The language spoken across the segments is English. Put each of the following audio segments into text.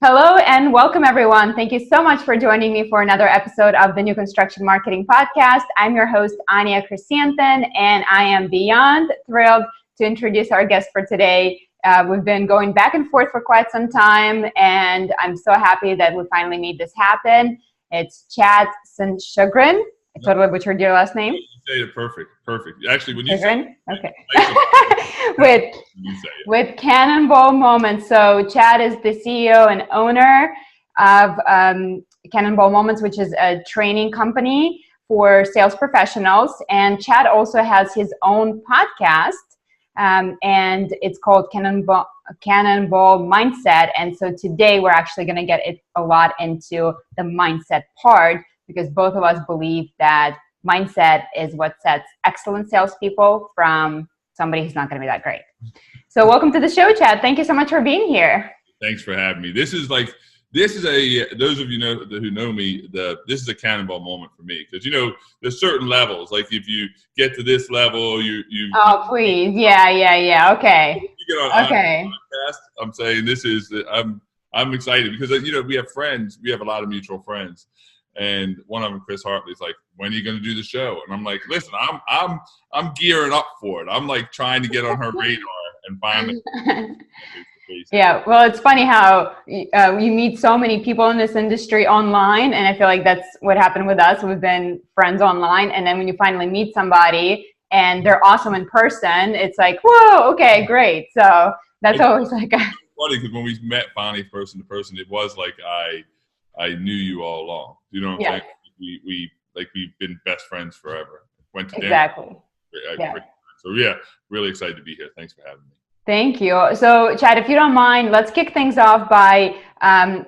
Hello and welcome everyone. Thank you so much for joining me for another episode of the New Construction Marketing Podcast. I'm your host, Anya Chrysanthon, and I am beyond thrilled to introduce our guest for today. We've been going back and forth for quite some time, and I'm so happy that we finally made this happen. It's Chad Sanschagrin. I totally butchered your last name. You say it perfect. Actually, when you say it, with Cannonball Moments. So Chad is the CEO and owner of Cannonball Moments, which is a training company for sales professionals. And Chad also has his own podcast, and it's called Cannonball Mindset. And so today we're actually going to get it a lot into the mindset part, because both of us believe that mindset is what sets excellent salespeople from somebody who's not going to be that great. So welcome to the show, Chad. Thank you so much for being here. Thanks for having me. Those of you who know me, this is a cannonball moment for me, because there's certain levels. Like if you get to this level, you. Oh please, yeah. Okay. You get on podcast. I'm saying this is. I'm excited because we have friends. We have a lot of mutual friends. And one of them, Chris Hartley's like, "When are you going to do the show?" And I'm like, "Listen, I'm gearing up for it. I'm like trying to get on her radar and finally." Yeah, well, it's funny how you meet so many people in this industry online, and I feel like that's what happened with us. We've been friends online, and then when you finally meet somebody and they're awesome in person, it's like, whoa, okay, great. So that's always like funny, because when we met finally person to person, it was like I knew you all along. You know what I'm saying? We've been best friends forever. Went to exactly. So yeah, really excited to be here. Thanks for having me. Thank you. So Chad, if you don't mind, let's kick things off by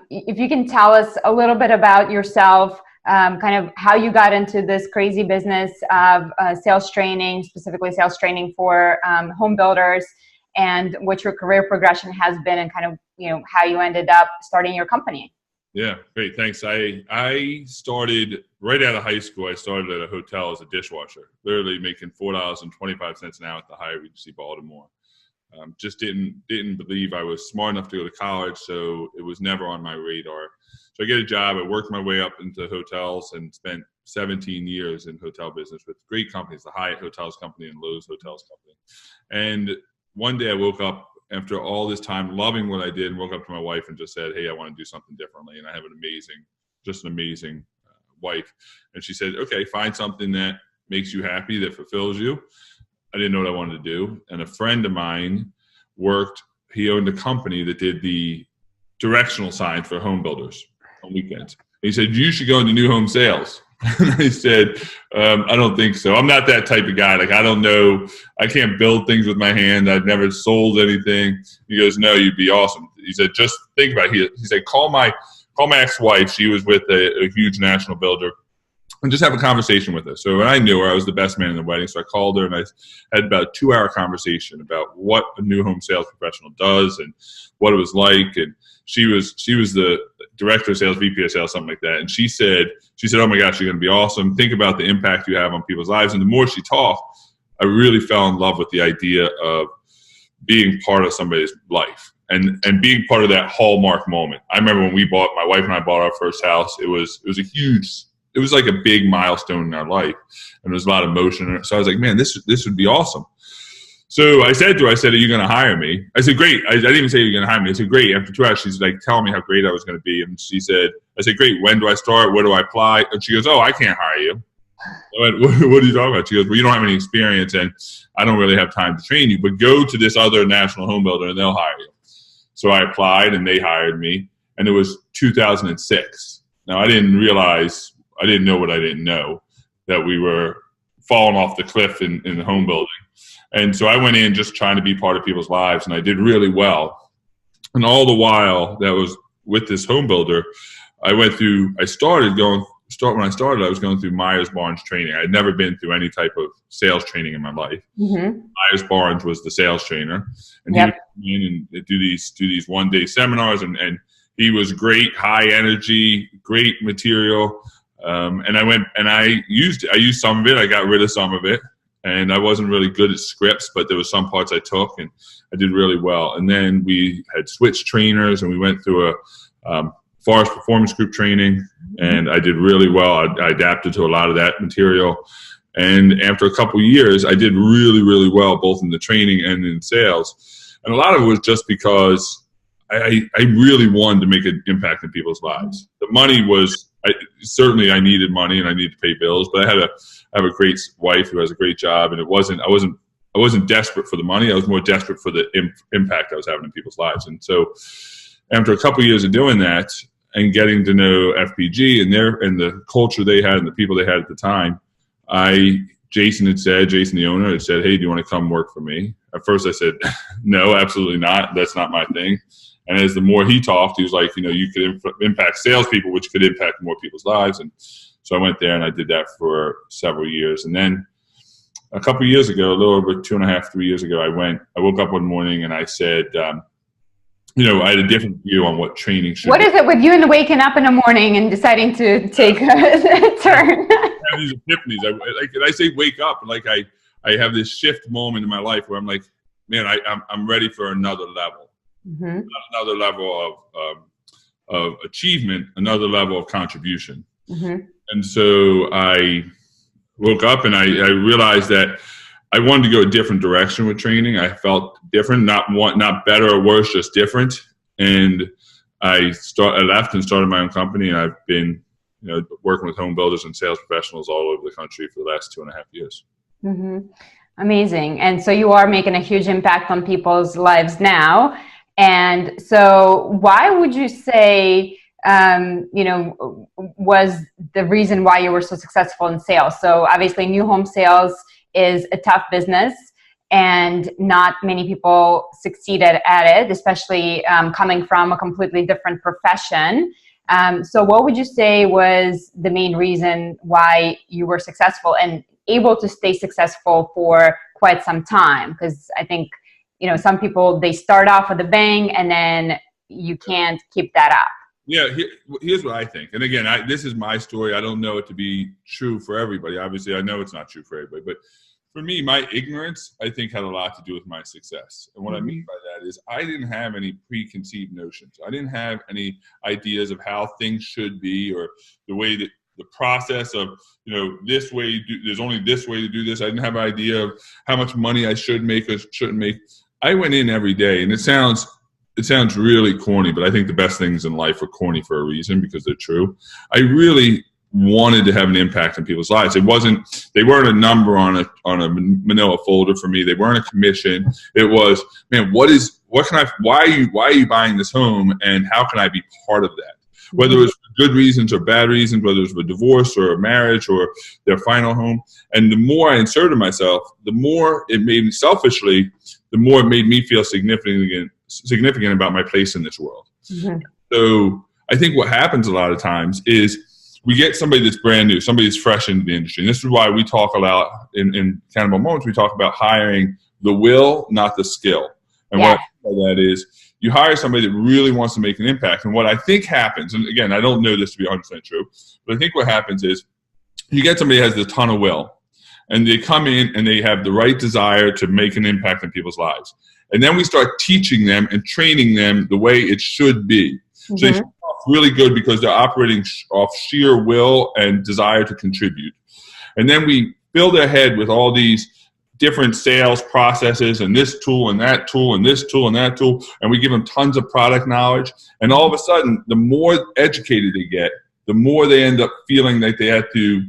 if you can tell us a little bit about yourself, kind of how you got into this crazy business of sales training, specifically sales training for home builders, and what your career progression has been, and kind of how you ended up starting your company. Yeah, great. Thanks. I started right out of high school. I started at a hotel as a dishwasher, literally making $4.25 an hour at the Hyatt Regency Baltimore. Just didn't believe I was smart enough to go to college, so it was never on my radar. So I get a job. I worked my way up into hotels and spent 17 years in hotel business with great companies, the Hyatt Hotels Company and Lowe's Hotels Company. And one day I woke up after all this time loving what I did, and woke up to my wife and just said, "Hey, I want to do something differently." And I have an amazing wife. And she said, "Okay, find something that makes you happy, that fulfills you." I didn't know what I wanted to do. And a friend of mine he owned a company that did the directional signs for home builders on weekends. And he said, "You should go into new home sales." And I said, "I don't think so. I'm not that type of guy. Like, I don't know. I can't build things with my hand. I've never sold anything." He goes, "No, you'd be awesome." He said, "Just think about it." He said, call my ex-wife. She was with a huge national builder, and just have a conversation with her. So when I knew her, I was the best man in the wedding. So I called her and I had about a 2-hour conversation about what a new home sales professional does and what it was like. And she was the director of sales, VP of sales, something like that. And she said, "Oh my gosh, you're going to be awesome. Think about the impact you have on people's lives." And the more she talked, I really fell in love with the idea of being part of somebody's life and being part of that hallmark moment. I remember when my wife and I bought our first house, it was like a big milestone in our life, and there was a lot of emotion. So I was like, "Man, this would be awesome." So I said to her, "Are you going to hire me?" I said, "Great." I didn't even say, "You're going to hire me." I said, "Great." After 2 hours, she's like telling me how great I was going to be. And I said, "Great. When do I start? Where do I apply?" And she goes, "Oh, I can't hire you." I went, "What are you talking about?" She goes, "Well, you don't have any experience, and I don't really have time to train you, but go to this other national home builder and they'll hire you." So I applied and they hired me, and it was 2006. Now, I didn't know what I didn't know, that we were falling off the cliff in the home building. And so I went in just trying to be part of people's lives, and I did really well. And all the while that was with this home builder, when I started, I was going through Myers-Barnes training. I had never been through any type of sales training in my life. Mm-hmm. Myers-Barnes was the sales trainer, and he would come in and do these one-day seminars, and he was great, high energy, great material. And I went and I used some of it. I got rid of some of it. and I wasn't really good at scripts, but there were some parts I took, and I did really well. And then we had switched trainers, and we went through a Forest Performance Group training, and I did really well. I adapted to a lot of that material. And after a couple of years, I did really, really well, both in the training and in sales. And a lot of it was just because I really wanted to make an impact in people's lives. The money was, certainly I needed money and I needed to pay bills, but I have a great wife who has a great job, and I wasn't desperate for the money. I was more desperate for the impact I was having in people's lives. And so after a couple of years of doing that and getting to know FPG and the culture they had and the people they had at the time, Jason the owner had said, "Hey, do you want to come work for me?" At first I said, "No, absolutely not. That's not my thing." And as the more he talked, he was like, you could impact salespeople, which could impact more people's lives. And so I went there and I did that for several years. And then a couple of years ago, a little over 2.5, 3 years ago, I woke up one morning and I said, I had a different view on what training should be. What is it with you and waking up in the morning and deciding to take a turn? I have these epiphanies. I say wake up, like I have this shift moment in my life where I'm like, man, I'm ready for another level. Mm-hmm. Another level of achievement, another level of contribution. Mm-hmm. And so I woke up and I realized that I wanted to go a different direction with training. I felt different, not better or worse, just different. And I left and started my own company, and I've been working with home builders and sales professionals all over the country for the last 2.5 years. Mm-hmm. Amazing. And so you are making a huge impact on people's lives now. And so why would you say, was the reason why you were so successful in sales? So obviously new home sales is a tough business, and not many people succeeded at it, especially coming from a completely different profession. So what would you say was the main reason why you were successful and able to stay successful for quite some time? Because I think some people, they start off with a bang and then you can't keep that up. Yeah, here's what I think. And again, this is my story. I don't know it to be true for everybody. Obviously, I know it's not true for everybody. But for me, my ignorance, I think, had a lot to do with my success. And what I mean by that is I didn't have any preconceived notions. I didn't have any ideas of how things should be, or the way that the process of, this way, there's only this way to do this. I didn't have an idea of how much money I should make or shouldn't make. I went in every day, and it sounds really corny, but I think the best things in life are corny for a reason, because they're true. I really wanted to have an impact on people's lives. They weren't a number on a manila folder for me. They weren't a commission. It was, man, why are you buying this home, and how can I be part of that? Whether it was for good reasons or bad reasons, whether it was for divorce or a marriage or their final home. And the more I inserted myself, the more it made me selfishly, the more it made me feel significant about my place in this world. Mm-hmm. So I think what happens a lot of times is we get somebody that's brand new, somebody that's fresh into the industry. And this is why we talk a lot in Cannonball Moments, we talk about hiring the will, not the skill. And what I mean by that is you hire somebody that really wants to make an impact. And what I think happens, and again, I don't know this to be 100% true, but I think what happens is you get somebody that has a ton of will, and they come in and they have the right desire to make an impact in people's lives. And then we start teaching them and training them the way it should be. Mm-hmm. So they start off really good because they're operating off sheer will and desire to contribute. And then we fill their head with all these different sales processes and this tool and that tool and this tool and that tool. And we give them tons of product knowledge. And all of a sudden, the more educated they get, the more they end up feeling like they have to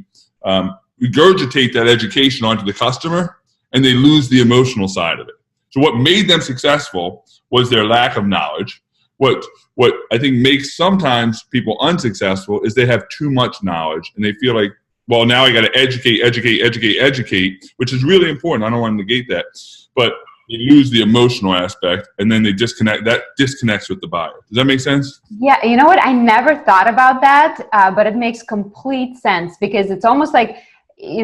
regurgitate that education onto the customer, and they lose the emotional side of it. So what made them successful was their lack of knowledge. What I think makes sometimes people unsuccessful is they have too much knowledge, and they feel like, well, now I got to educate, which is really important. I don't want to negate that. But they lose the emotional aspect, and then they disconnect. That disconnects with the buyer. Does that make sense? Yeah, you know what? I never thought about that, but it makes complete sense, because it's almost like,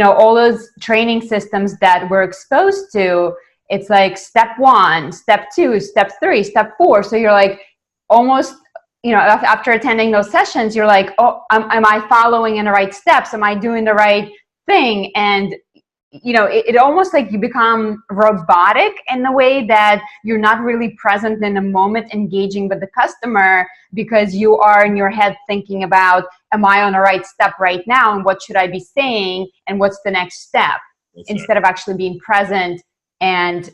all those training systems that we're exposed to, it's like step 1, step 2, step 3, step 4. So you're like almost, after attending those sessions, you're like, oh, am I following in the right steps? Am I doing the right thing? And you know, it almost like you become robotic in the way that you're not really present in the moment engaging with the customer, because you are in your head thinking about, am I on the right step right now, and what should I be saying, and what's the next step, instead of actually being present and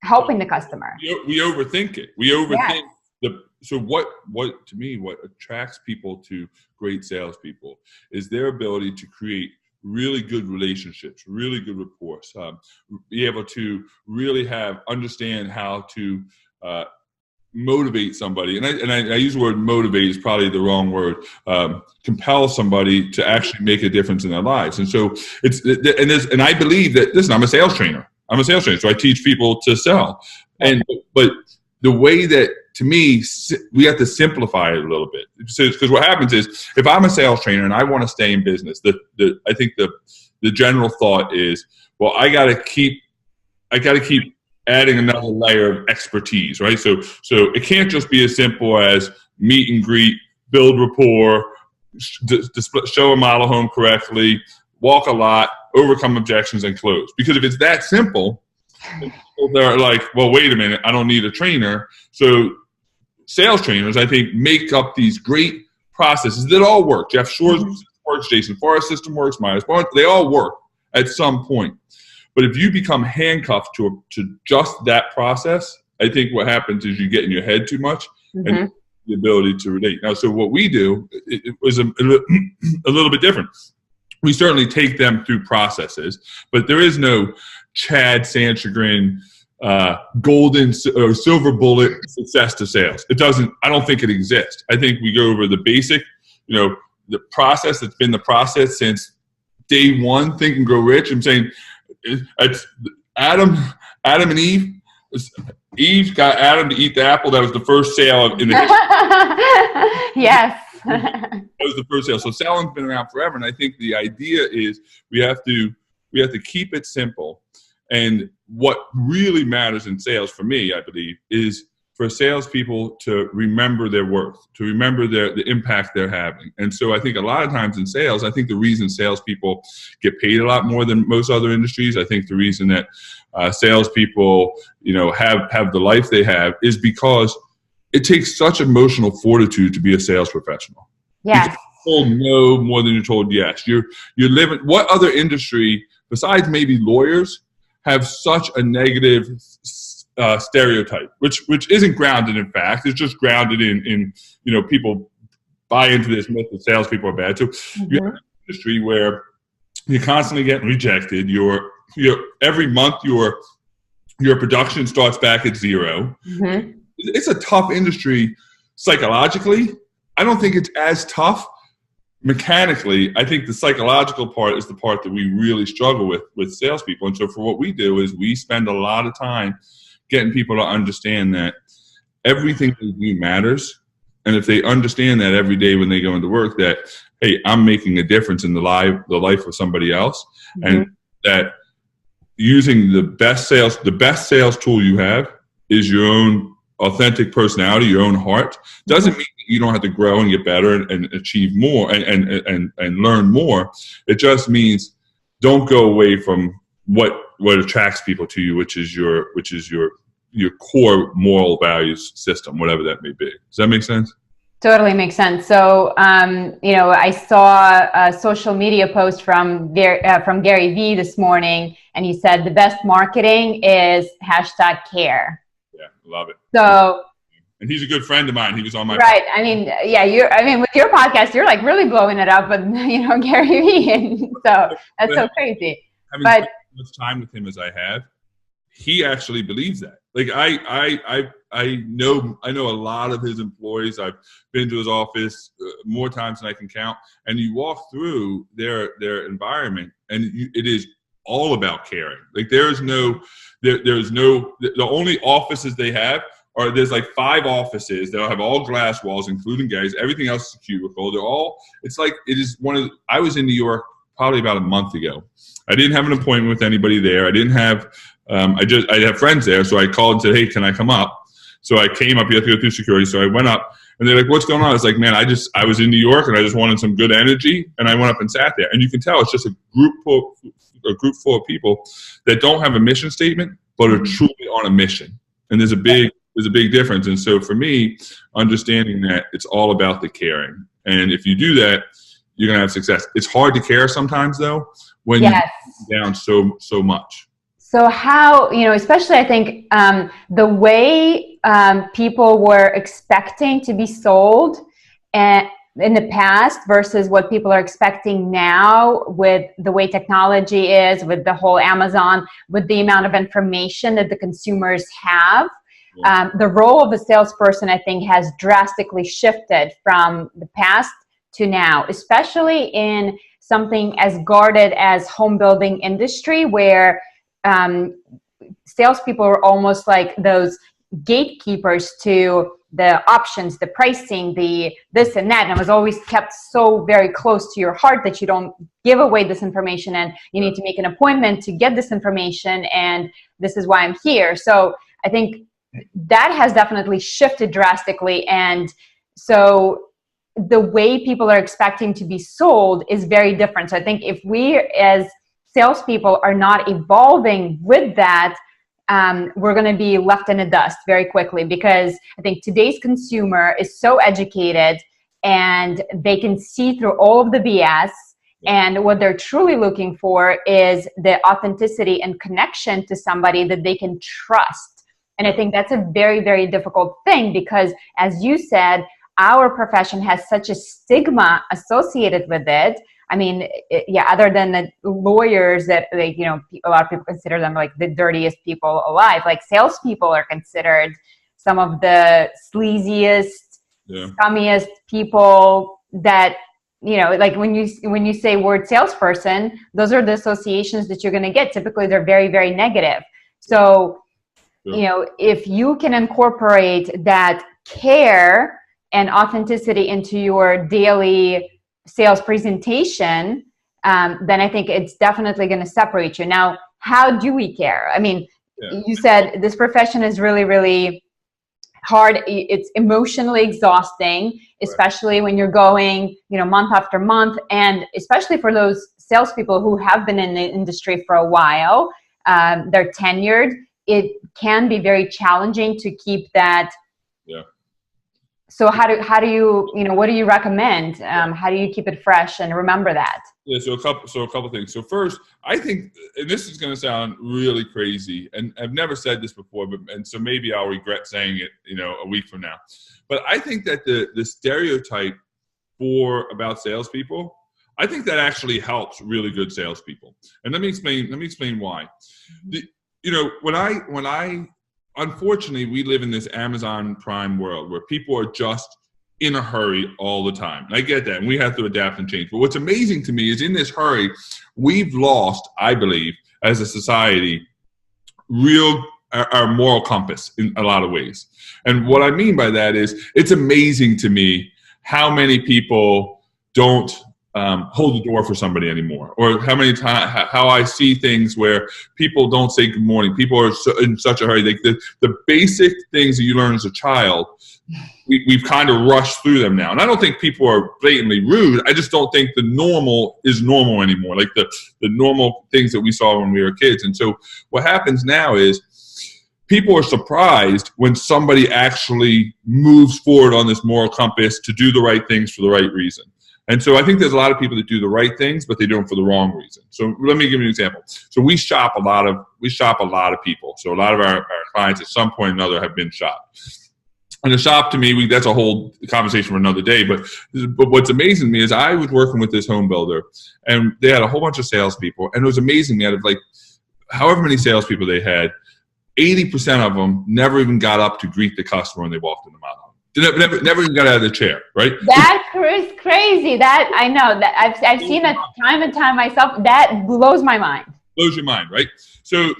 helping the customer. We overthink it. We overthink so what to me, what attracts people to great salespeople is their ability to create really good relationships, really good rapport, be able to really understand how to motivate somebody. And I use the word motivate is probably the wrong word. Compel somebody to actually make a difference in their lives. And so and I believe that, listen, I'm a sales trainer. So I teach people to sell. But the way that, to me, we have to simplify it a little bit. Because what happens is, if I'm a sales trainer and I want to stay in business, I think the general thought is, well, I got to keep adding another layer of expertise, right? So it can't just be as simple as meet and greet, build rapport, show a model home correctly, walk a lot, overcome objections, and close. Because if it's that simple, they're like, well, wait a minute, I don't need a trainer. So sales trainers, I think, make up these great processes that all work. Jeff Shore's system works, Jason Forrest's system works, Myers Barnes, they all work at some point. But if you become handcuffed to just that process, I think what happens is you get in your head too much and the ability to relate. Now, so what we do, it was a little bit different. We certainly take them through processes, but there is no Chad Sanschagrin golden or silver bullet success to sales. It doesn't. I don't think it exists. I think we go over the basic, the process that's been the process since day one. Think and Grow Rich. I'm saying it's Adam and Eve. Eve got Adam to eat the apple. That was the first sale in the history. Yes. That was the first sale. So selling's been around forever, and I think the idea is we have to keep it simple. And what really matters in sales, for me, I believe, is for salespeople to remember their worth, to remember the impact they're having. And so I think a lot of times in sales, I think the reason salespeople get paid a lot more than most other industries, I think the reason that salespeople, have the life they have is because it takes such emotional fortitude to be a sales professional. Yes. You're told no more than you're told yes. You're living. What other industry besides maybe lawyers have such a negative stereotype, which isn't grounded in fact? It's just grounded in people buy into this myth that salespeople are bad. So you have an industry where you're constantly getting rejected. You're every month your production starts back at zero. It's a tough industry psychologically. I don't think it's as tough mechanically. I think the psychological part is the part that we really struggle with salespeople. And so for what we do is we spend a lot of time getting people to understand that everything they do matters. And if they understand that every day when they go into work, that, hey, I'm making a difference in the life of somebody else, and that using the best sales tool you have is your own authentic personality, your own heart, doesn't mean that you don't have to grow and get better and achieve more and learn more. It just means don't go away from what attracts people to you, which is your core moral values system, whatever that may be. Does that make sense? Totally makes sense. So, I saw a social media post from Gary Vee this morning, and he said the best marketing is #care. Yeah, love it. So, and he's a good friend of mine. He was on my right. Podcast. With your podcast, you're like really blowing it up, with Gary Vee, and so that's so crazy. Having spent as much time with him as I have, he actually believes that. Like I know a lot of his employees. I've been to his office more times than I can count. And you walk through their environment, and it is all about caring. Like there's no the only offices they have are, there's like 5 offices. They'll have all glass walls, including Gary's. Everything else is a cubicle. I was in New York probably about a month ago. I didn't have an appointment with anybody there. I didn't have, I had friends there. So I called and said, hey, can I come up? So I came up, you have to go through security. So I went up and they're like, what's going on? I was like, man, I was in New York and I just wanted some good energy. And I went up and sat there. And you can tell it's just a group full of people that don't have a mission statement, but are truly on a mission. And there's a big difference. And so for me, understanding that it's all about the caring. And if you do that, you're going to have success. It's hard to care sometimes though, when you're down so much. So how, especially I think the way people were expecting to be sold and in the past versus what people are expecting now with the way technology is, with the whole Amazon, with the amount of information that the consumers have. The role of a salesperson, I think, has drastically shifted from the past to now, especially in something as guarded as home building industry, where salespeople are almost like those gatekeepers to the options, the pricing, the this and that. And it was always kept so very close to your heart that you don't give away this information, and you need to make an appointment to get this information, and this is why I'm here. So I think that has definitely shifted drastically. And so the way people are expecting to be sold is very different. So I think if we as salespeople are not evolving with that, we're going to be left in the dust very quickly, because I think today's consumer is so educated and they can see through all of the BS. And what they're truly looking for is the authenticity and connection to somebody that they can trust. And I think that's a very, very difficult thing, because as you said, our profession has such a stigma associated with it. I mean, other than the lawyers that, like, a lot of people consider them like the dirtiest people alive. Like salespeople are considered some of the sleaziest, scummiest people that, like when you say word salesperson, those are the associations that you're going to get. Typically, they're very, very negative. So, if you can incorporate that care and authenticity into your daily sales presentation, then I think it's definitely going to separate you. Now, how do we care? I mean, you said this profession is really, really hard. It's emotionally exhausting, especially when you're going, month after month, and especially for those salespeople who have been in the industry for a while, they're tenured. It can be very challenging to keep that. So how do you, what do you recommend? How do you keep it fresh and remember that? Yeah, so a couple things. So first, I think, and this is going to sound really crazy, and I've never said this before, and so maybe I'll regret saying it, a week from now. But I think that the stereotype about salespeople, I think that actually helps really good salespeople. And let me explain why. When I unfortunately, we live in this Amazon Prime world where people are just in a hurry all the time. And I get that, and we have to adapt and change. But what's amazing to me is in this hurry, we've lost, I believe, as a society, our moral compass in a lot of ways. And what I mean by that is, it's amazing to me how many people don't hold the door for somebody anymore, or how I see things where people don't say good morning. People are in such a hurry. The basic things that you learn as a child, we've kind of rushed through them now. And I don't think people are blatantly rude. I just don't think the normal is normal anymore, like the normal things that we saw when we were kids. And so what happens now is people are surprised when somebody actually moves forward on this moral compass to do the right things for the right reason. And so I think there's a lot of people that do the right things, but they do them for the wrong reason. So let me give you an example. So we shop a lot of people. So a lot of our clients at some point or another have been shopped. And the shop, to me, that's a whole conversation for another day. But what's amazing to me is I was working with this home builder, and they had a whole bunch of salespeople. And it was amazing. They had like however many salespeople they had, 80% of them never even got up to greet the customer when they walked in the model. Never even got out of the chair, right? That is crazy. That I know that I've seen it time and time myself. That blows my mind. Blows your mind, right? So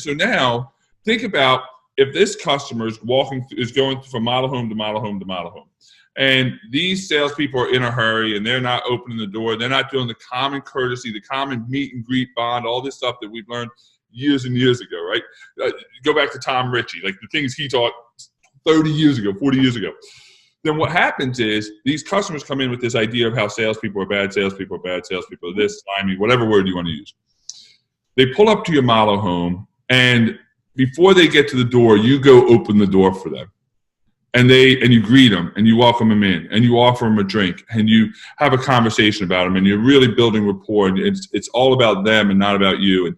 now think about if this customer is going from model home to model home to model home, and these salespeople are in a hurry and they're not opening the door, they're not doing the common courtesy, the common meet and greet bond, all this stuff that we've learned years and years ago, right? Go back to Tom Ritchie, like the things he taught 30 years ago, 40 years ago. Then what happens is these customers come in with this idea of how salespeople are bad, salespeople are bad, salespeople are this, slimy, whatever word you want to use. They pull up to your model home, and before they get to the door, you go open the door for them. And you greet them, and you welcome them in, and you offer them a drink, and you have a conversation about them, and you're really building rapport, and it's all about them and not about you. And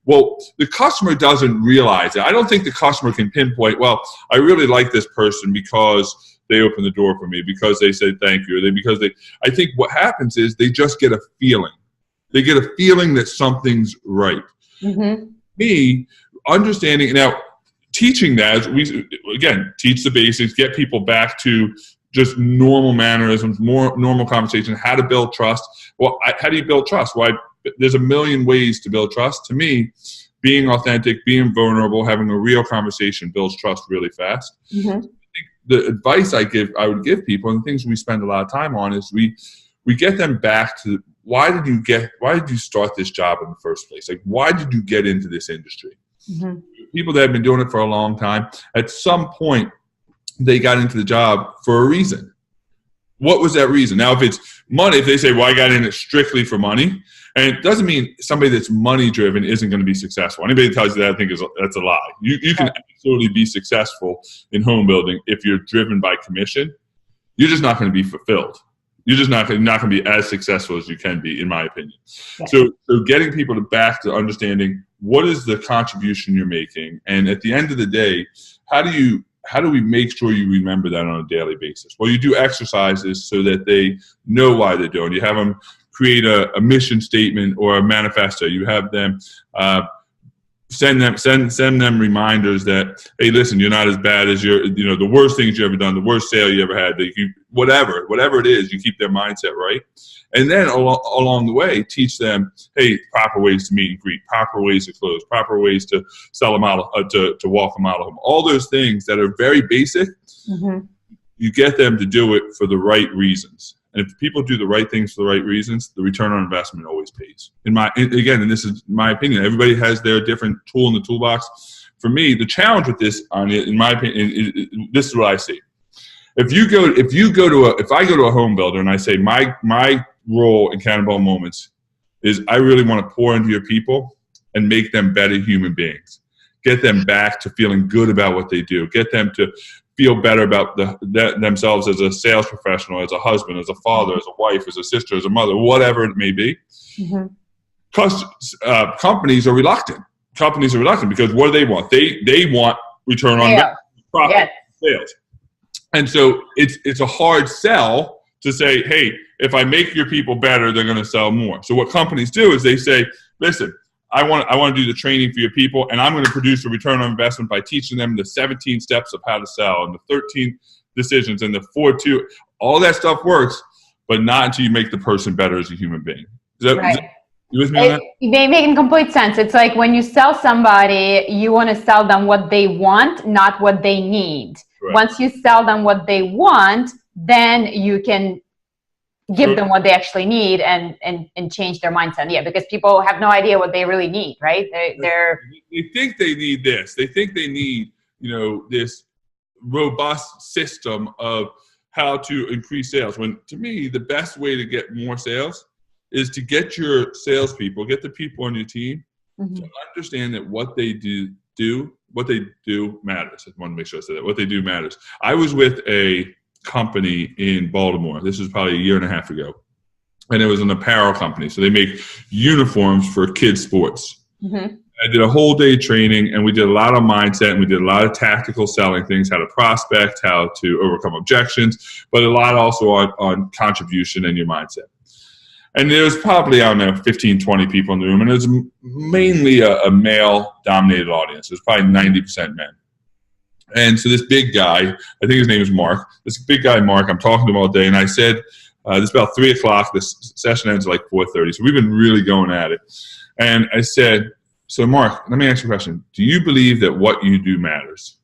well, the customer doesn't realize it. I don't think the customer can pinpoint, well, I really like this person because they opened the door for me, because they said thank you, or I think what happens is they just get a feeling. They get a feeling that something's right. Mm-hmm. Me, understanding, now, teaching that, we again teach the basics, get people back to just normal mannerisms, more normal conversation, how to build trust. Well, how do you build trust? Well, there's a million ways to build trust. To me, being authentic, being vulnerable, having a real conversation builds trust really fast. Mm-hmm. The advice I would give people, and the things we spend a lot of time on, is we get them back to why did you start this job in the first place? Like, why did you get into this industry? Mm-hmm. People that have been doing it for a long time, at some point, they got into the job for a reason. What was that reason? Now, if it's money, if they say, well, I got in it strictly for money, and it doesn't mean somebody that's money-driven isn't going to be successful. Anybody that tells you that, I think that's a lie. You can absolutely be successful in home building if you're driven by commission. You're just not going to be fulfilled. You're just not going to be as successful as you can be, in my opinion. Yeah. So getting people back to understanding what is the contribution you're making, and at the end of the day, how do we make sure you remember that on a daily basis? Well, you do exercises so that they know why they're doing. You have them create a mission statement or a manifesto. You have them send them reminders that, hey, listen, you're not as bad as the worst things you ever done, the worst sale you ever had, whatever it is, you keep their mindset right. And then along the way, teach them, hey, proper ways to meet and greet, proper ways to close, proper ways to sell a model, to walk a model home. All those things that are very basic, mm-hmm. you get them to do it for the right reasons. And if people do the right things for the right reasons, the return on investment always pays. And this is my opinion. Everybody has their different tool in the toolbox. For me, the challenge with this, in my opinion, this is what I see. If I go to a home builder and I say my role in Cannonball Moments is I really want to pour into your people and make them better human beings. Get them back to feeling good about what they do. Get them to feel better about themselves as a sales professional, as a husband, as a father, as a wife, as a sister, as a mother, whatever it may be. Mm-hmm. Companies are reluctant. Companies are reluctant because what do they want? They want return on investment, profit, sales. And so it's a hard sell to say, hey, if I make your people better, they're going to sell more. So what companies do is they say, listen, I want to do the training for your people, and I'm going to produce a return on investment by teaching them the 17 steps of how to sell and the 13 decisions and the 4-2. All that stuff works, but not until you make the person better as a human being. Right. You with me on that? They make complete sense. It's like when you sell somebody, you want to sell them what they want, not what they need. Right. Once you sell them what they want, then you can give them what they actually need and change their mindset. Yeah, because people have no idea what they really need, right? They think they need this. They think they need, this robust system of how to increase sales. When to me, the best way to get more sales is to get your salespeople, get the people on your team mm-hmm. to understand that what they do matters. I want to make sure I say that. What they do matters. I was with a company in Baltimore. This was probably 1.5 years ago. And it was an apparel company. So they make uniforms for kids' sports. Mm-hmm. I did a whole day training, and we did a lot of mindset, and we did a lot of tactical selling things, how to prospect, how to overcome objections, but a lot also on contribution and your mindset. And there was probably, 15, 20 people in the room, and it was mainly a male-dominated audience. It was probably 90% men. And so this big guy, I think his name is Mark, this big guy, Mark, I'm talking to him all day, and I said, this is about 3 o'clock, this session ends at like 4:30, so we've been really going at it. And I said, so Mark, let me ask you a question. Do you believe that what you do matters?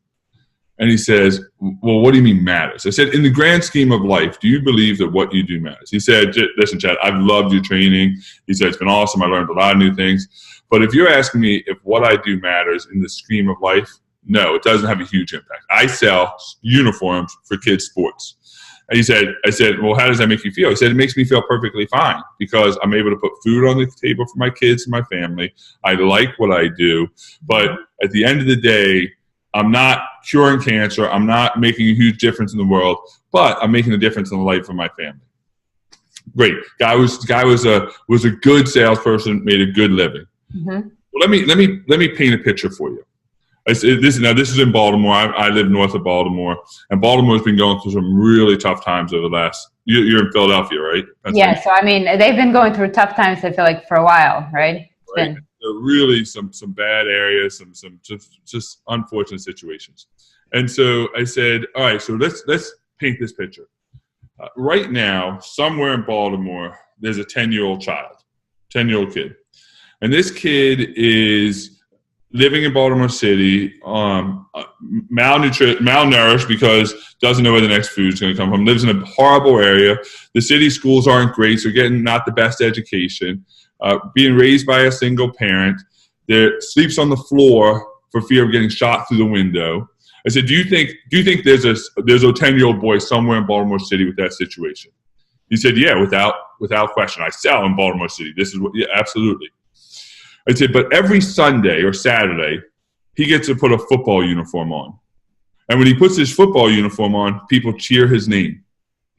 And he says, well, what do you mean matters? I said, in the grand scheme of life, do you believe that what you do matters? He said, listen, Chad, I've loved your training. He said, it's been awesome. I learned a lot of new things. But if you're asking me if what I do matters in the scheme of life, No, it doesn't have a huge impact. I sell uniforms for kids' sports. And I said, well, how does that make you feel? He said, it makes me feel perfectly fine because I'm able to put food on the table for my kids and my family. I like what I do. But at the end of the day, I'm not curing cancer. I'm not making a huge difference in the world, but I'm making a difference in the life of my family. Great. Guy was a good salesperson, made a good living. Well, let me paint a picture for you. This is in Baltimore. I live north of Baltimore, and Baltimore's been going through some really tough times over the last. You're in Philadelphia, right? Yeah. So I mean, they've been going through tough times. I feel like for a while, right? Right. There are really some bad areas, some just unfortunate situations, and so I said, all right, so let's paint this picture. Right now, somewhere in Baltimore, there's a 10-year-old kid, and this kid is living in Baltimore City, malnourished because doesn't know where the next food is going to come from, lives in a horrible area. The city schools aren't great, so getting not the best education, being raised by a single parent, sleeps on the floor for fear of getting shot through the window. I said, do you think there's a 10-year-old boy somewhere in Baltimore City with that situation? He said, yeah, without question. I sell in Baltimore City. Absolutely. I said, but every Sunday or Saturday, he gets to put a football uniform on. And when he puts his football uniform on, people cheer his name.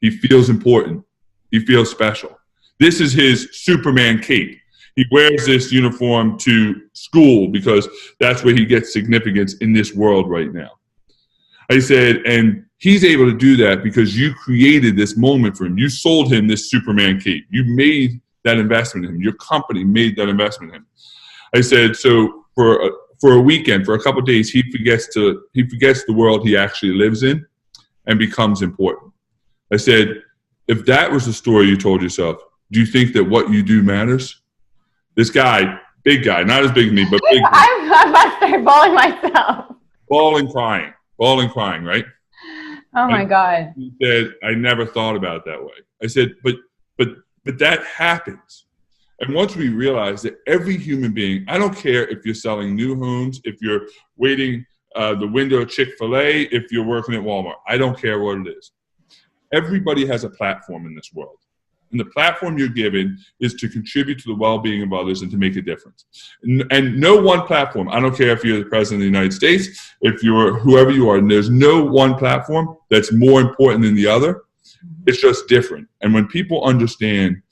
He feels important. He feels special. This is his Superman cape. He wears this uniform to school because that's where he gets significance in this world right now. I said, and he's able to do that because you created this moment for him. You sold him this Superman cape. You made that investment in him. Your company made that investment in him. I said, so for a weekend, for a couple of days, he forgets the world he actually lives in and becomes important. I said, if that was the story you told yourself, do you think that what you do matters? This guy, big guy, not as big as me, but big. I'm about to start bawling myself. Bawling, crying, right? Oh my God. He said, I never thought about it that way. I said, but that happens. And once we realize that every human being, I don't care if you're selling new homes, if you're waiting the window at Chick-fil-A, if you're working at Walmart, I don't care what it is. Everybody has a platform in this world. And the platform you're given is to contribute to the well-being of others and to make a difference. And no one platform, I don't care if you're the president of the United States, if you're whoever you are, and there's no one platform that's more important than the other. It's just different. And when people understand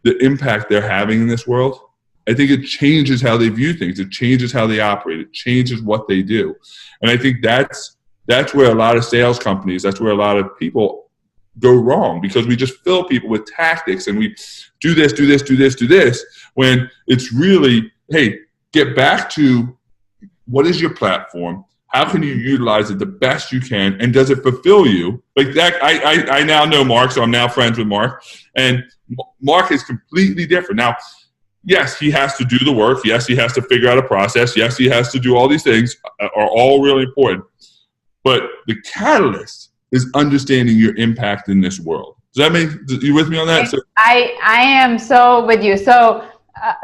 the impact they're having in this world, I think it changes how they view things. It changes how they operate. It changes what they do. And I think that's where a lot of sales companies, that's where a lot of people go wrong, because we just fill people with tactics and we do this, when it's really, hey, get back to what is your platform? How can you utilize it the best you can? And does it fulfill you? Like that, I now know Mark, so I'm now friends with Mark. And Mark is completely different. Now, yes, he has to do the work. Yes, he has to figure out a process. Yes, he has to do all these things, are all really important. But the catalyst is understanding your impact in this world. Does that make you with me on that? I am so with you. So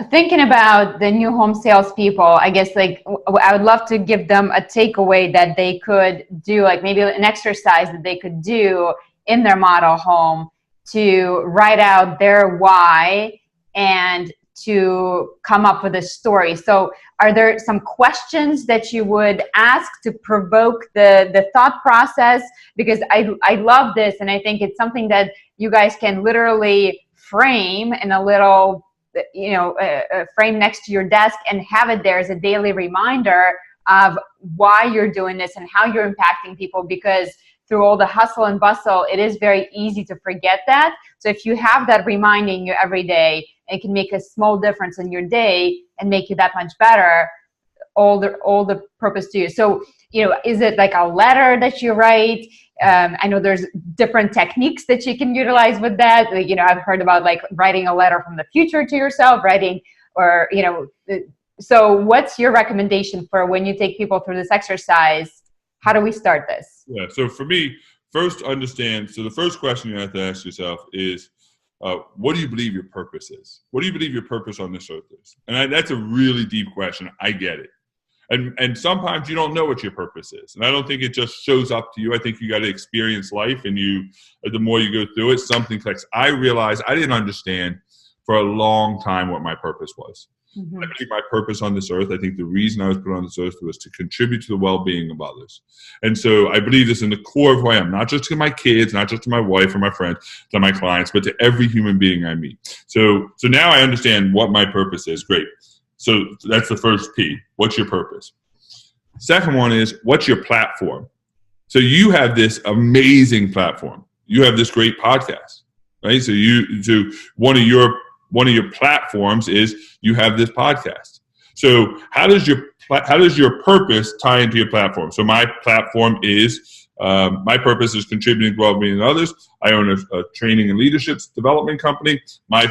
thinking about the new home salespeople, I guess like I would love to give them a takeaway that they could do, like maybe an exercise that they could do in their model home to write out their why and to come up with a story. So are there some questions that you would ask to provoke the thought process? Because I love this, and I think it's something that you guys can literally frame in a little, frame next to your desk and have it there as a daily reminder of why you're doing this and how you're impacting people, because through all the hustle and bustle, it is very easy to forget that. So if you have that reminding you every day, it can make a small difference in your day and make you that much better, all the purpose to you. So, is it like a letter that you write? I know there's different techniques that you can utilize with that. Like, I've heard about like writing a letter from the future to yourself, so what's your recommendation for when you take people through this exercise? How do we start this? Yeah. So for me, first understand. So the first question you have to ask yourself is, what do you believe your purpose is? What do you believe your purpose on this earth is? And that's a really deep question. I get it. And sometimes you don't know what your purpose is. And I don't think it just shows up to you. I think you got to experience life, and the more you go through it, something clicks. I realized I didn't understand for a long time what my purpose was. I think my purpose on this earth, I think the reason I was put on this earth was to contribute to the well-being of others. And so I believe this in the core of who I am, not just to my kids, not just to my wife or my friends, to my clients, but to every human being I meet. So now I understand what my purpose is. Great. So that's the first P. What's your purpose? Second one is, what's your platform? So you have this amazing platform. You have this great podcast, right? So one of your platforms is you have this podcast. So how does your purpose tie into your platform? So my platform is my purpose is contributing to well-being of others. I own a training and leadership development company. All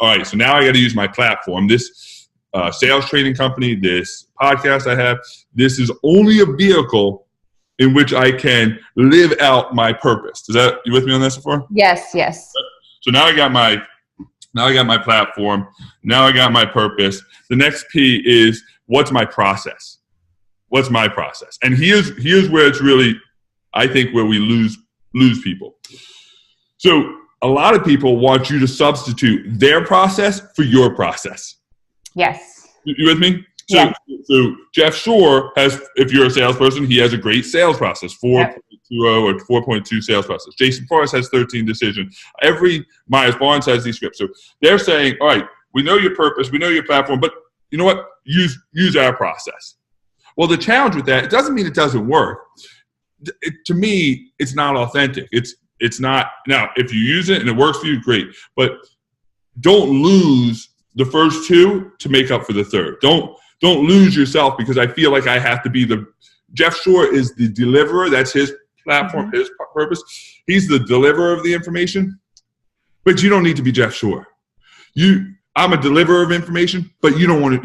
right. So now I got to use my platform. This sales training company, this podcast I have. This is only a vehicle in which I can live out my purpose. You with me on this before? Yes. So now I got my platform. Now I got my purpose. The next P is, what's my process? What's my process? And here's where it's really, I think, where we lose people. So a lot of people want you to substitute their process for your process. Yes. You with me? Yeah. So Jeff Shore has, if you're a salesperson, he has a great sales process, 4.20 or 4.2 sales process. Jason Forrest has 13 decisions. Myers Barnes has these scripts. So they're saying, all right, we know your purpose, we know your platform, but you know what? Use our process. Well, the challenge with that, it doesn't mean it doesn't work. To me, it's not authentic. It's not. Now, if you use it and it works for you, great. But don't lose the first two to make up for the third. Don't lose yourself because I feel like I have to be Jeff Shore is the deliverer. That's his platform, his purpose. He's the deliverer of the information, but you don't need to be Jeff Shore. I'm a deliverer of information, but you don't want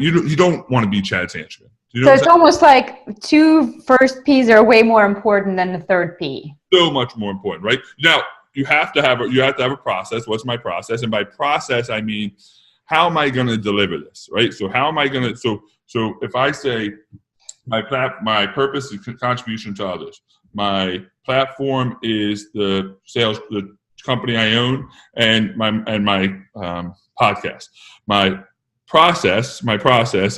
to be Chad Sanschagrin. You know so it's almost like two first P's are way more important than the third P. So much more important, right? Now you have to have a process. What's my process? And by process, I mean, how am I going to deliver this, right? So how am I going to, so if I say my purpose is contribution to others, my platform is the company I own, and my podcast. My process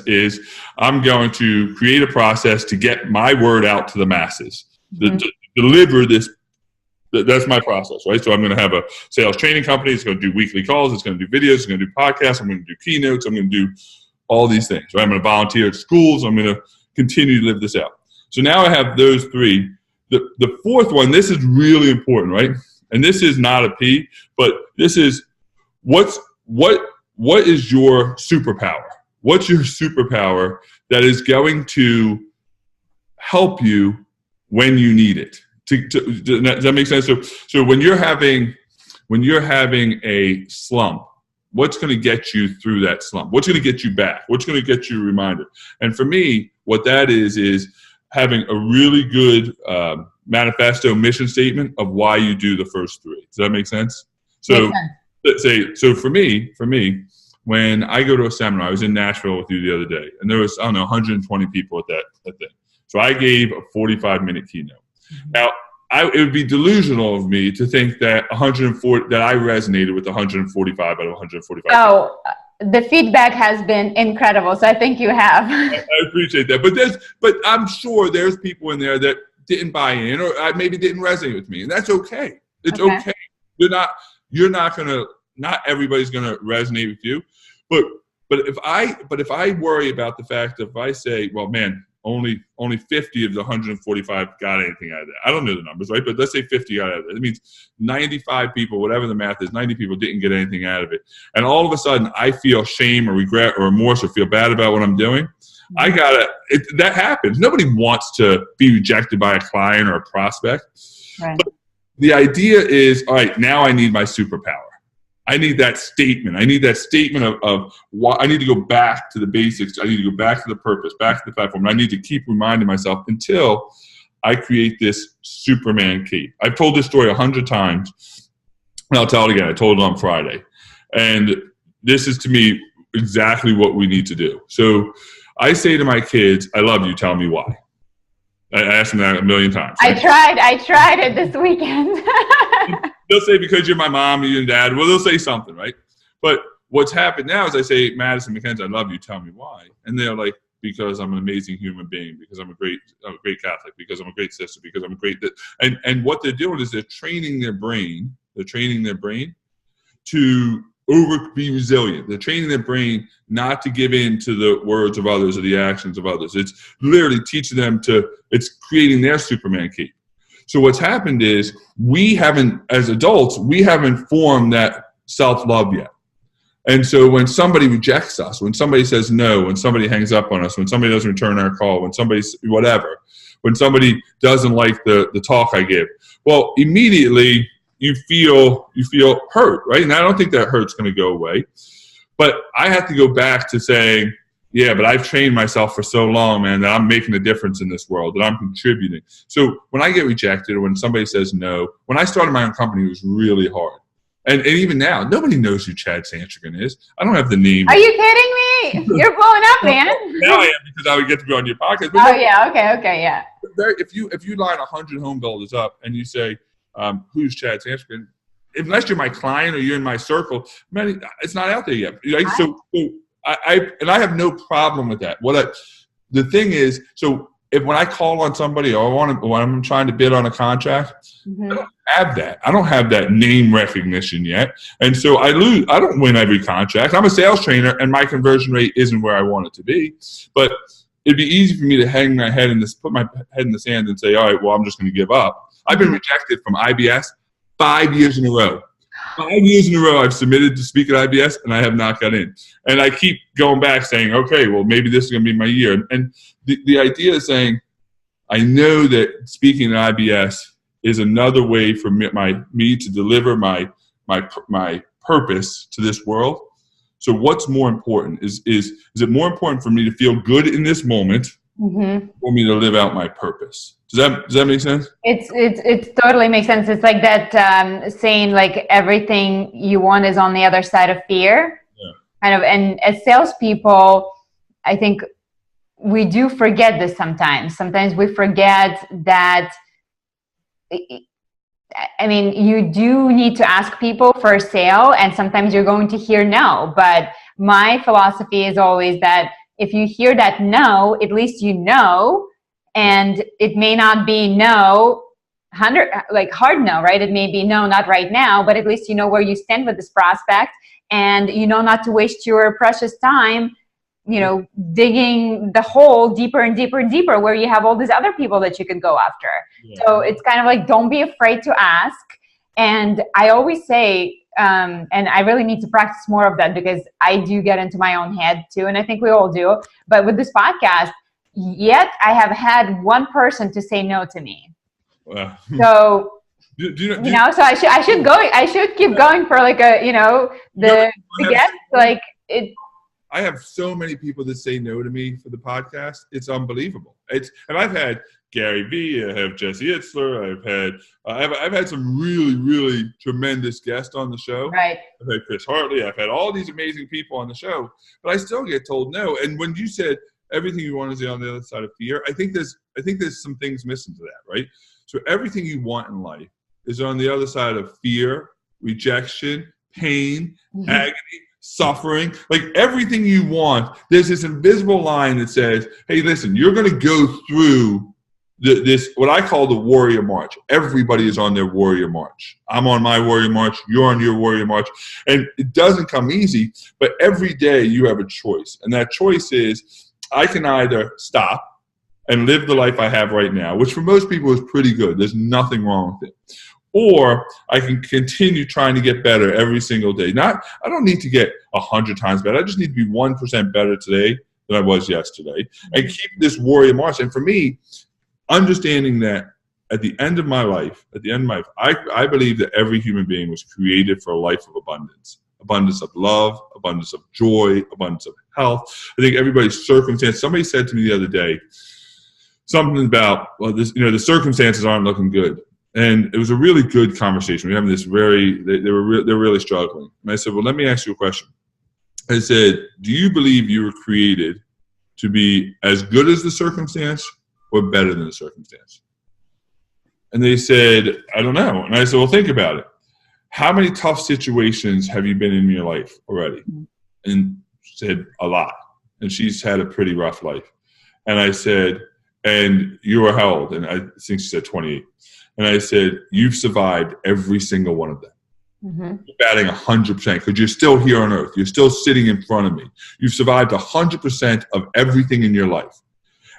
is I'm going to create a process to get my word out to the masses, to deliver this. That's my process, right? So I'm going to have a sales training company. It's going to do weekly calls. It's going to do videos. It's going to do podcasts. I'm going to do keynotes. I'm going to do all these things, right? I'm going to volunteer at schools. I'm going to continue to live this out. So now I have those three. The fourth one, this is really important, right? And this is not a P, but this is what is your superpower? What's your superpower that is going to help you when you need it? Does that make sense? So when you're having a slump, what's going to get you through that slump? What's going to get you back? What's going to get you reminded? And for me, what that is having a really good manifesto mission statement of why you do the first three. Does that make sense? So for me, when I go to a seminar, I was in Nashville with you the other day, and there was 120 people at that thing. So I gave a 45-minute keynote. Now, it would be delusional of me to think that that I resonated with 145 out of 145. Oh, the feedback has been incredible. So I think you have. I appreciate that. But I'm sure there's people in there that didn't buy in, or maybe didn't resonate with me, and that's okay. It's okay. Not everybody's gonna resonate with you, but if I worry about the fact if I say, well, man, only 50 of the 145 got anything out of that. I don't know the numbers, right? But let's say 50 got out of it. It means 95 people, whatever the math is, 90 people didn't get anything out of it. And all of a sudden, I feel shame or regret or remorse or feel bad about what I'm doing. That happens. Nobody wants to be rejected by a client or a prospect. Right. But the idea is, all right, now I need my superpower. I need that statement. I need that statement of why I need to go back to the basics. I need to go back to the purpose, back to the platform. And I need to keep reminding myself until I create this Superman cape. I've told this story 100 times, and I'll tell it again. I told it on Friday. And this is, to me, exactly what we need to do. So I say to my kids, I love you, tell me why. I asked them that a million times. I tried it this weekend. They'll say, because you're my mom, you're your dad. Well, they'll say something, right? But what's happened now is I say, Madison, Mackenzie, I love you, tell me why. And they're like, because I'm an amazing human being, because I'm a great Catholic, because I'm a great sister, because I'm a great, and what they're doing is they're training their brain to be resilient. They're training their brain not to give in to the words of others or the actions of others. It's literally teaching them it's creating their Superman cape. So what's happened is as adults, we haven't formed that self-love yet. And so when somebody rejects us, when somebody says no, when somebody hangs up on us, when somebody doesn't return our call, when somebody doesn't like the talk I give, well, immediately you feel hurt, right? And I don't think that hurt's going to go away. But I have to go back to saying, yeah, but I've trained myself for so long, man, that I'm making a difference in this world, that I'm contributing. So when I get rejected or when somebody says no, when I started my own company, it was really hard. And even now, nobody knows who Chad Sanschagrin is. I don't have the name. Are you kidding me? You're blowing up, man. Now I am, because I would get to be on your podcast. But yeah, okay, yeah. If you line 100 home builders up and you say, who's Chad Sanschagrin? Unless you're my client or you're in my circle, man, it's not out there yet. Right? So I have no problem with that. The thing is, so when I call on somebody or when I'm trying to bid on a contract, I don't have that. I don't have that name recognition yet. And so I lose. I don't win every contract. I'm a sales trainer and my conversion rate isn't where I want it to be. But it'd be easy for me to hang my head put my head in the sand and say, all right, well, I'm just going to give up. I've been rejected from IBS 5 years in a row. 5 years in a row I've submitted to speak at IBS and I have not got in. And I keep going back saying, okay, well, maybe this is going to be my year. And the idea is saying, I know that speaking at IBS is another way for me to deliver my purpose to this world. So what's more important? Is it more important for me to feel good in this moment for me to live out my purpose? Does that make sense? It totally makes sense. It's like that saying, like, everything you want is on the other side of fear. Yeah. Kind of, and as salespeople, I think we do forget this sometimes. Sometimes we forget that, I mean, you do need to ask people for a sale, and sometimes you're going to hear no. But my philosophy is always that if you hear that no, at least you know, and it may not be no, hard no, right? It may be no, not right now, but at least you know where you stand with this prospect, and you know not to waste your precious time, digging the hole deeper and deeper and deeper where you have all these other people that you could go after. Yeah. So it's kind of like, don't be afraid to ask. And I always say, and I really need to practice more of that, because I do get into my own head too. And I think we all do. But with this podcast, yet I have had one person to say no to me. Wow. So, so I should keep going for like the guest, like it. I have so many people that say no to me for the podcast. It's unbelievable. And I've had Gary Vee, I have Jesse Itzler, I've had some really, really tremendous guests on the show. Right. I've had Chris Hartley. I've had all these amazing people on the show, but I still get told no. And when you said everything you want is on the other side of fear, I think there's some things missing to that, right? So everything you want in life is on the other side of fear, rejection, pain, agony, suffering. Like everything you want, there's this invisible line that says, hey, listen, you're going to go through this, what I call the warrior march. Everybody is on their warrior march. I'm on my warrior march. You're on your warrior march. And it doesn't come easy, but every day you have a choice. And that choice is, I can either stop and live the life I have right now, which for most people is pretty good. There's nothing wrong with it. Or I can continue trying to get better every single day. I don't need to get 100 times better. I just need to be 1% better today than I was yesterday, and keep this warrior march. And for me, understanding that at the end of my life, I believe that every human being was created for a life of abundance of love, abundance of joy, abundance of health. I think everybody's circumstance. Somebody said to me the other day something about, well, the circumstances aren't looking good. And it was a really good conversation. We were having this they're really struggling. And I said, well, let me ask you a question. I said, do you believe you were created to be as good as the circumstance or better than the circumstance? And they said, I don't know. And I said, well, think about it. How many tough situations have you been in your life already? And she said, a lot. And she's had a pretty rough life. And I said, and you were how old? And I think she said 28. And I said, you've survived every single one of them. You're batting 100% because you're still here on earth. You're still sitting in front of me. You've survived 100% of everything in your life.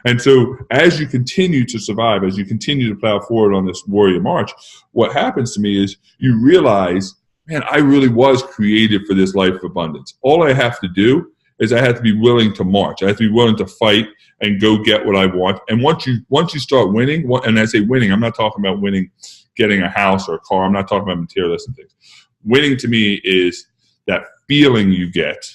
And so as you continue to survive, as you continue to plow forward on this warrior march, what happens to me is you realize, man, I really was created for this life of abundance. All I have to do is I have to be willing to march. I have to be willing to fight and go get what I want. And once you start winning, and I say winning, I'm not talking about winning, getting a house or a car. I'm not talking about materialistic things. Winning to me is that feeling you get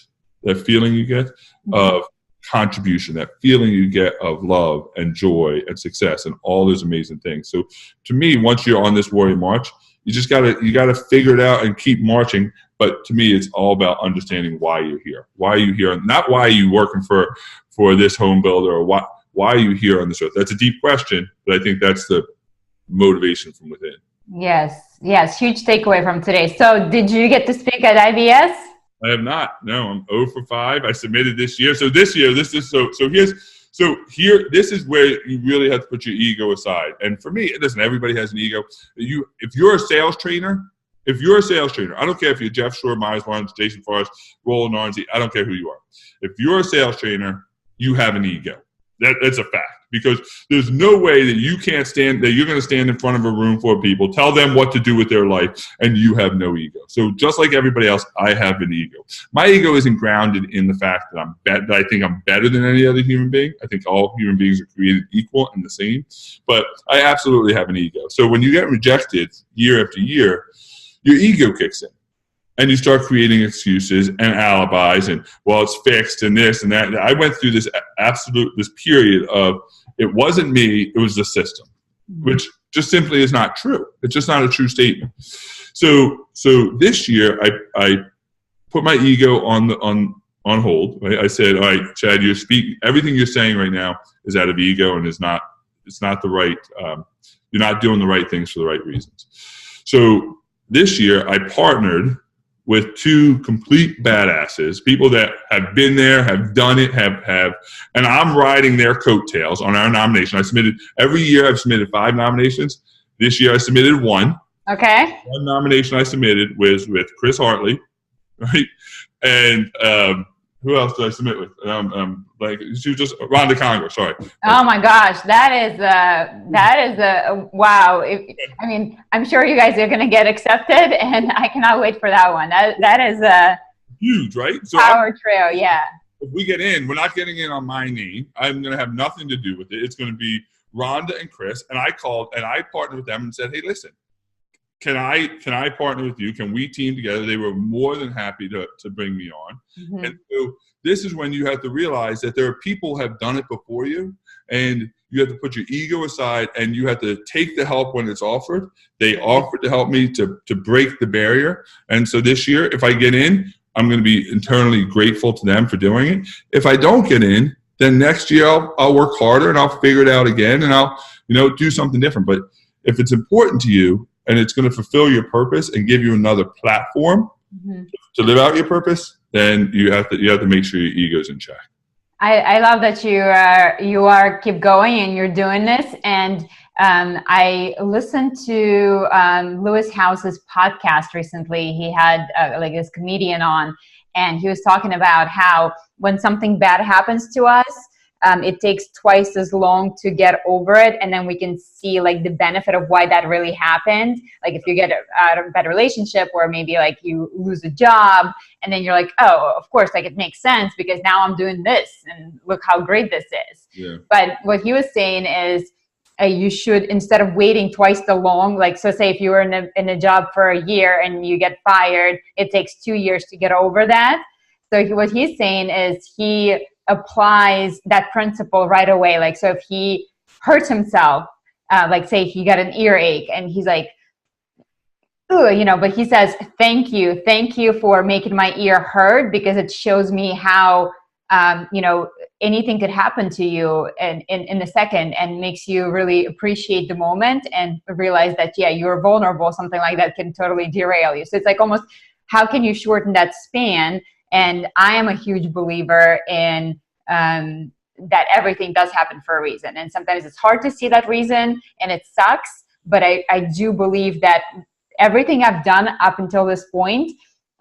of contribution, that feeling you get of love and joy and success and all those amazing things. So to me, once you're on this warrior march, you gotta figure it out and keep marching. But to me, it's all about understanding why you're here. Why are you here? Not why are you working for this home builder, or why are you here on this earth? That's a deep question, but I think that's the motivation from within. Yes. Huge takeaway from today. So did you get to speak at IBS? I have not. No, I'm 0 for 5. I submitted this year. So this year, this is this is where you really have to put your ego aside. And for me, listen, everybody has an ego. If you're a sales trainer, I don't care if you're Jeff Shore, Myers Lawrence, Jason Forrest, Roland Arnsey, I don't care who you are. If you're a sales trainer, you have an ego. That's a fact. Because there's no way that you're going to stand in front of a room full of people, tell them what to do with their life, and you have no ego. So just like everybody else, I have an ego. My ego isn't grounded in the fact that I think I'm better than any other human being. I think all human beings are created equal and the same. But I absolutely have an ego. So when you get rejected year after year, your ego kicks in. And you start creating excuses and alibis and, well, it's fixed and this and that. I went through this period of, it wasn't me, it was the system, which just simply is not true. It's just not a true statement. So this year, I put my ego on hold. Right? I said, all right, Chad, everything you're saying right now is out of ego and it's not the right, you're not doing the right things for the right reasons. So this year, I partnered with 2 complete badasses, people that have been there, have done it, and I'm riding their coattails on our nomination. Every year I've submitted 5 nominations. This year I submitted 1. Okay. One nomination I submitted was with Chris Hartley, right? And who else did I submit with? She was just Rhonda Congo. Sorry. Oh my gosh, that is a wow. I'm sure you guys are going to get accepted, and I cannot wait for that one. That is a huge, right? So power trail, yeah. If we get in, we're not getting in on my name. I'm going to have nothing to do with it. It's going to be Rhonda and Chris, and I called and I partnered with them and said, hey, listen. Can I partner with you? Can we team together? They were more than happy to bring me on. Mm-hmm. And so this is when you have to realize that there are people who have done it before you, and you have to put your ego aside and you have to take the help when it's offered. They offered to help me to break the barrier. And so this year, if I get in, I'm going to be internally grateful to them for doing it. If I don't get in, then next year I'll work harder and I'll figure it out again and I'll do something different. But if it's important to you, and it's going to fulfill your purpose and give you another platform to live out your purpose, then you have to make sure your ego's in check. I love that you are keep going and you're doing this. And I listened to Lewis House's podcast recently. He had this comedian on, and he was talking about how when something bad happens to us, it takes twice as long to get over it, and then we can see the benefit of why that really happened. Like if you get out of a bad relationship, or maybe you lose a job, and then you're like, oh, of course, it makes sense because now I'm doing this, and look how great this is. Yeah. But what he was saying is you should, instead of waiting twice the long, so say if you were in a job for a year and you get fired, it takes 2 years to get over that. So what he's saying is he applies that principle right away. So if he hurts himself, say he got an earache and he's like, ooh, but he says, thank you for making my ear hurt, because it shows me how, anything could happen to you in a second, and makes you really appreciate the moment and realize that, yeah, you're vulnerable. Something like that can totally derail you. So it's like almost, how can you shorten that span? And I am a huge believer in that everything does happen for a reason. And sometimes it's hard to see that reason and it sucks. But I do believe that everything I've done up until this point,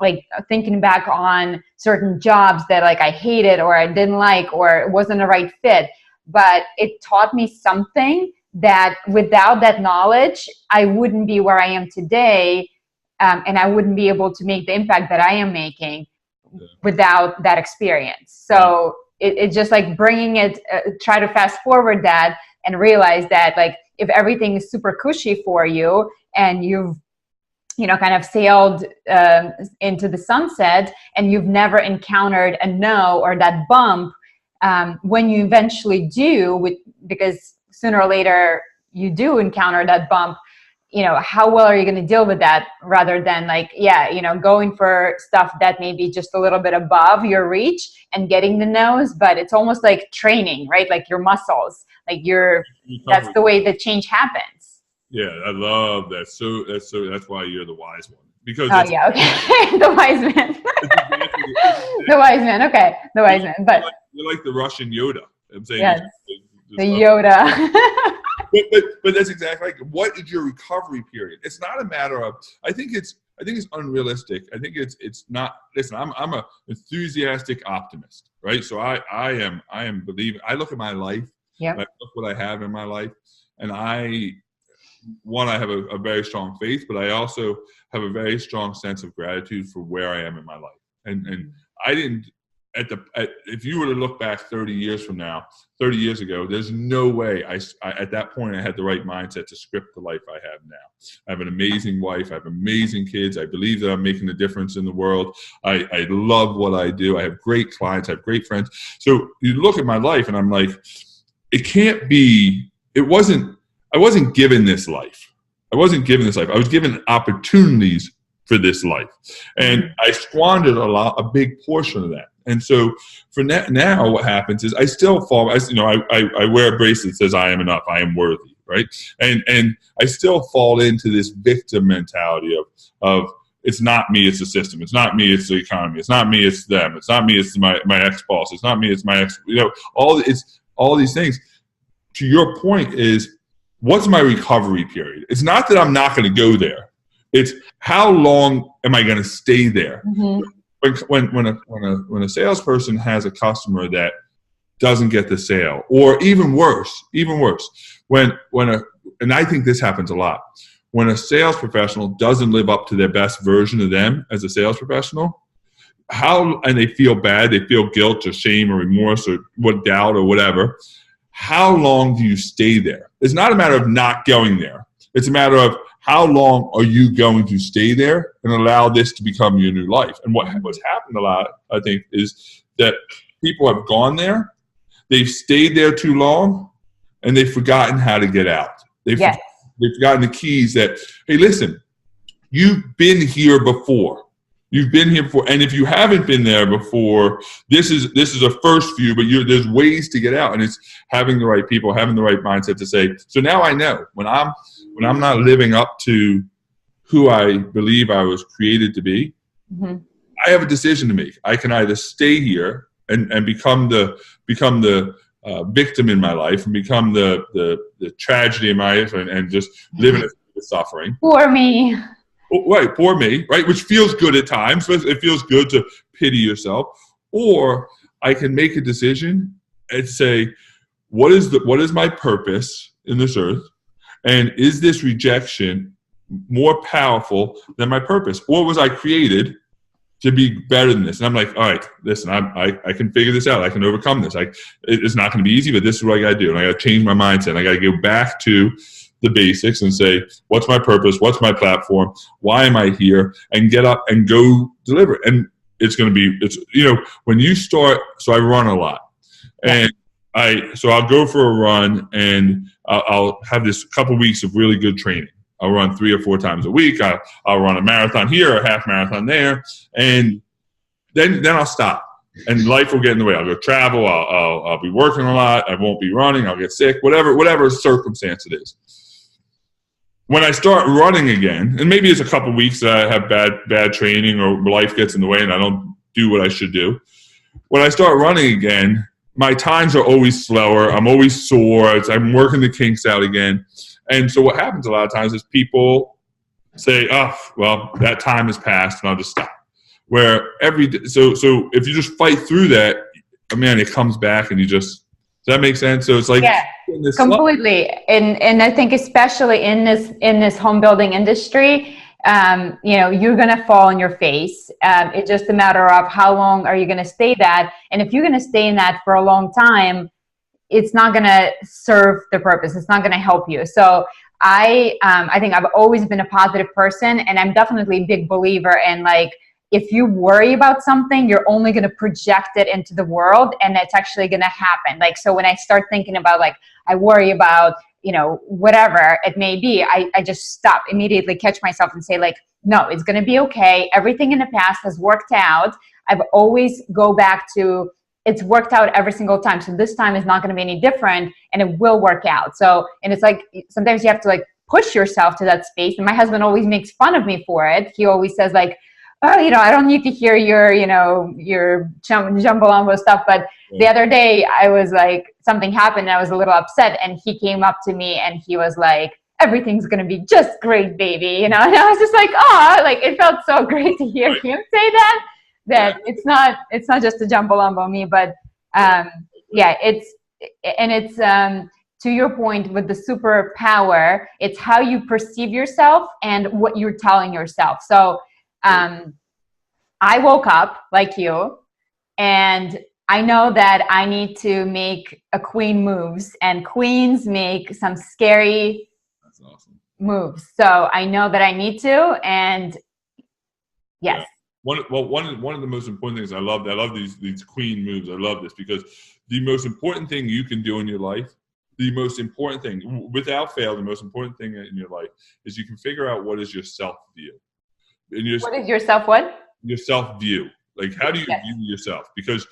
like thinking back on certain jobs that like I hated or I didn't like or it wasn't the right fit, but it taught me something that without that knowledge, I wouldn't be where I am today. And I wouldn't be able to make the impact that I am making without that experience. So it's just like bringing it, try to fast forward that and realize that like if everything is super cushy for you and you've kind of sailed into the sunset and you've never encountered a no or that bump, when you eventually do, because sooner or later you do encounter that bump, how well are you going to deal with that, rather than like, going for stuff that may be just a little bit above your reach and getting the no's, but it's almost like training, right? Like your muscles, like that's the way the change happens. Yeah, I love that. So that's why you're the wise one. Because okay. The wise man. The wise man. Okay. The wise man. But you're like the Russian Yoda. I'm saying yes, the Yoda. But that's exactly like, what is your recovery period? It's not a matter of, I think it's unrealistic. I think it's not, listen, I'm a enthusiastic optimist, right? So I am believing. I look at my life, I look what I have in my life, and I have a very strong faith, but I also have a very strong sense of gratitude for where I am in my life. And I didn't, if you were to look back 30 years ago, there's no way at that point I had the right mindset to script the life I have now. I have an amazing wife. I have amazing kids. I believe that I'm making a difference in the world. I love what I do. I have great clients. I have great friends. So you look at my life and I'm like, I wasn't given this life. I was given opportunities for this life. And I squandered a big portion of that. And so for now what happens is I still fall, I wear a bracelet that says I am enough, I am worthy, right? And I still fall into this victim mentality of it's not me, it's the system. It's not me, it's the economy. It's not me, it's them. It's not me, it's my ex-boss. It's not me, it's my ex, all these things. To your point is, what's my recovery period? It's not that I'm not going to go there. It's how long am I going to stay there? Mm-hmm. When a salesperson has a customer that doesn't get the sale, or even worse, and I think this happens a lot, when a sales professional doesn't live up to their best version of them as a sales professional, and they feel bad, they feel guilt or shame or remorse or doubt or whatever. How long do you stay there? It's not a matter of not going there. It's a matter of how long are you going to stay there and allow this to become your new life? And what's happened a lot, I think, is that people have gone there, they've stayed there too long, and they've forgotten how to get out. They've forgotten the keys that, hey, listen, you've been here before. You've been here before, and if you haven't been there before, this is a first view, but there's ways to get out, and it's having the right people, having the right mindset to say, so now I know when I'm not living up to who I believe I was created to be, mm-hmm. I have a decision to make. I can either stay here and become the victim in my life and become the tragedy in my life and just live in the suffering. Poor me. Right, poor me, right? Which feels good at times. It feels good to pity yourself. Or I can make a decision and say, what is my purpose in this earth? And is this rejection more powerful than my purpose? Or was I created to be better than this? And I'm like, all right, listen, I can figure this out. I can overcome this. It's not going to be easy, but this is what I got to do. And I got to change my mindset. I got to go back to the basics and say, what's my purpose? What's my platform? Why am I here? And get up and go deliver. And it's going to be, when you start, so I run a lot. And I'll go for a run and I'll have this couple weeks of really good training. I'll run 3 or 4 times a week. I'll run a marathon here, a half marathon there. And then I'll stop. and life will get in the way. I'll go travel. I'll be working a lot. I won't be running. I'll get sick. Whatever circumstance it is. When I start running again, and maybe it's a couple weeks that I have bad training or life gets in the way and I don't do what I should do. When I start running again, my times are always slower. I'm always sore. I'm working the kinks out again. And so what happens a lot of times is people say, oh, well, that time has passed and I'll just stop. Where so if you just fight through that, man, it comes back and does that make sense? So it's like, yeah, completely. And I think especially in this home building industry, you're going to fall on your face. It's just a matter of how long are you going to stay that. And if you're going to stay in that for a long time, it's not going to serve the purpose. It's not going to help you. So I think I've always been a positive person, and I'm definitely a big believer in, like, if you worry about something, you're only going to project it into the world, and it's actually going to happen. Like, so when I start thinking about, like, I worry about, whatever it may be, I just stop, immediately catch myself and say, like, no, it's going to be okay. Everything in the past has worked out. I've always go back to, it's worked out every single time. So this time is not going to be any different, and it will work out. So, and it's like, sometimes you have to, like, push yourself to that space. And my husband always makes fun of me for it. He always says, like, oh, I don't need to hear your jumbo stuff. But the other day I was like, something happened and I was a little upset, and he came up to me and he was like, everything's going to be just great, baby. And I was just like, oh, like, it felt so great to hear him say that it's not just a jumbo me, but it's to your point with the superpower, it's how you perceive yourself and what you're telling yourself. So I woke up like you, and I know that I need to make a queen moves, and queens make some scary moves. So I know that I need to, and yes. Yeah. One of the most important things I love these queen moves. I love this because the most important thing you can do in your life, the most important thing, without fail, the most important thing in your life is you can figure out what is your self-view. What is your self-what? Your self-view. Like, how do you view yourself? Because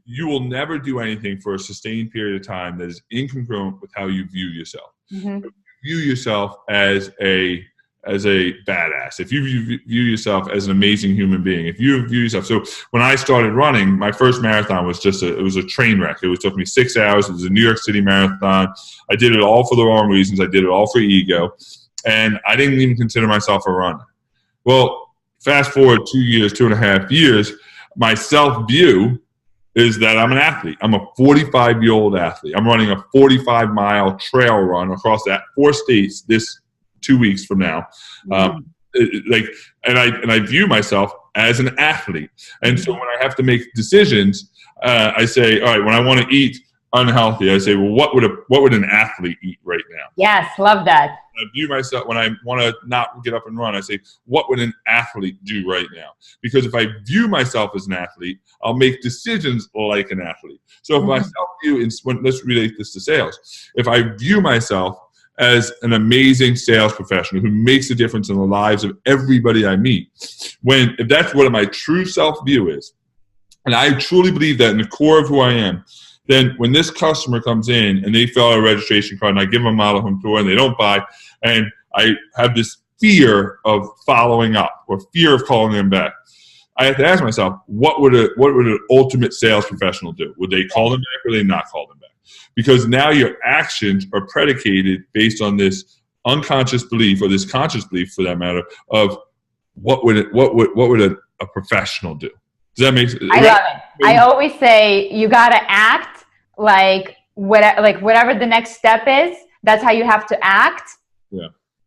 you will never do anything for a sustained period of time that is incongruent with how you view yourself. Mm-hmm. You view yourself as a badass. If you view yourself as an amazing human being, if you view yourself. So when I started running, my first marathon was it was a train wreck. It took me 6 hours. It was a New York City marathon. I did it all for the wrong reasons. I did it all for ego. And I didn't even consider myself a runner. Well, fast forward 2.5 years, my self-view is that I'm an athlete. I'm a 45-year-old athlete. I'm running a 45-mile trail run across 4 states this 2 weeks from now. And I view myself as an athlete. And so when I have to make decisions, I say, all right, when I want to eat unhealthy, I say, well, what would an athlete eat right now? Yes, love that. I view myself, when I want to not get up and run, I say, what would an athlete do right now? Because if I view myself as an athlete, I'll make decisions like an athlete. So if my self-view, let's relate this to sales. If I view myself as an amazing sales professional who makes a difference in the lives of everybody I meet, if that's what my true self-view is, and I truly believe that in the core of who I am, then when this customer comes in and they fill out a registration card and I give them a model home tour and they don't buy, and I have this fear of following up or fear of calling them back, I have to ask myself, what would an ultimate sales professional do? Would they call them back or would they not call them back? Because now your actions are predicated based on this unconscious belief, or this conscious belief for that matter, of what would a professional do? Does that make sense? I love it. I always say you got to act like whatever the next step is, that's how you have to act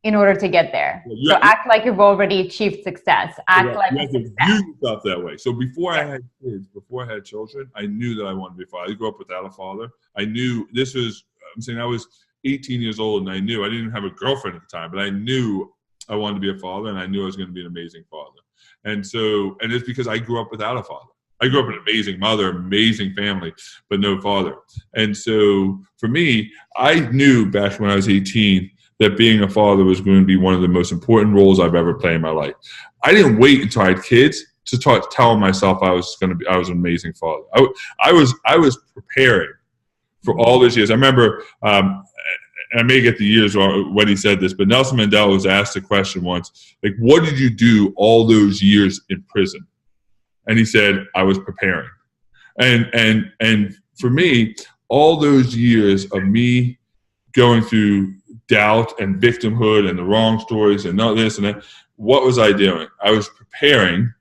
in order to get there. So act like you've already achieved success. Act like you have to view yourself that way. So before I had kids, before I had children, I knew that I wanted to be a father. I grew up without a father. I knew I was 18 years old, and I knew I didn't have a girlfriend at the time, but I knew I wanted to be a father, and I knew I was going to be an amazing father. And it's because I grew up without a father. I grew up with an amazing mother, amazing family, but no father. And so for me, I knew back when I was 18 that being a father was going to be one of the most important roles I've ever played in my life. I didn't wait until I had kids to tell myself I was an amazing father. I was preparing for all those years. I remember, and I may get the years wrong when he said this, but Nelson Mandela was asked a question once, like, what did you do all those years in prison? And he said, I was preparing. And for me, all those years of me going through doubt and victimhood and the wrong stories and all this and that, what was I doing? I was preparing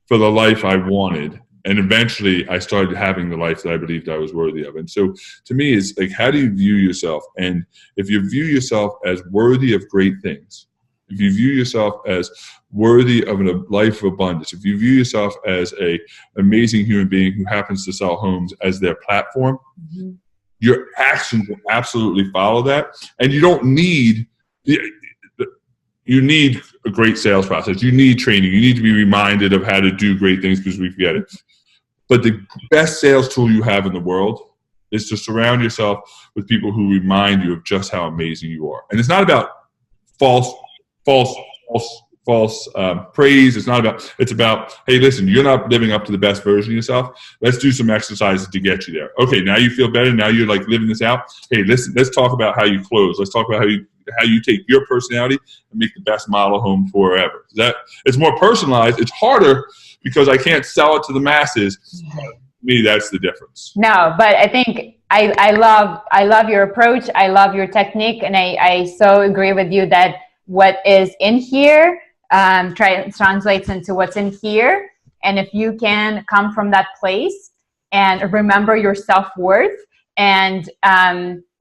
for the life I wanted. And eventually I started having the life that I believed I was worthy of. And so to me, it's like, how do you view yourself? And if you view yourself as worthy of great things, if you view yourself as worthy of a life of abundance, if you view yourself as an amazing human being who happens to sell homes as their platform, your actions will absolutely follow that. And you don't need, you need a great sales process. You need training. You need to be reminded of how to do great things because we forget it. But the best sales tool you have in the world is to surround yourself with people who remind you of just how amazing you are. And it's not about false praise. It's about, hey, listen, you're not living up to the best version of yourself. Let's do some exercises to get you there. Okay, now you feel better. Now you're like living this out. Hey, listen, let's talk about how you close. Let's talk about how you take your personality and make the best model home forever. It's more personalized. It's harder because I can't sell it to the masses. To me, that's the difference. No, but I think I love your approach. I love your technique, and I so agree with you that what is in here translates into what's in here. And if you can come from that place and remember your self-worth, and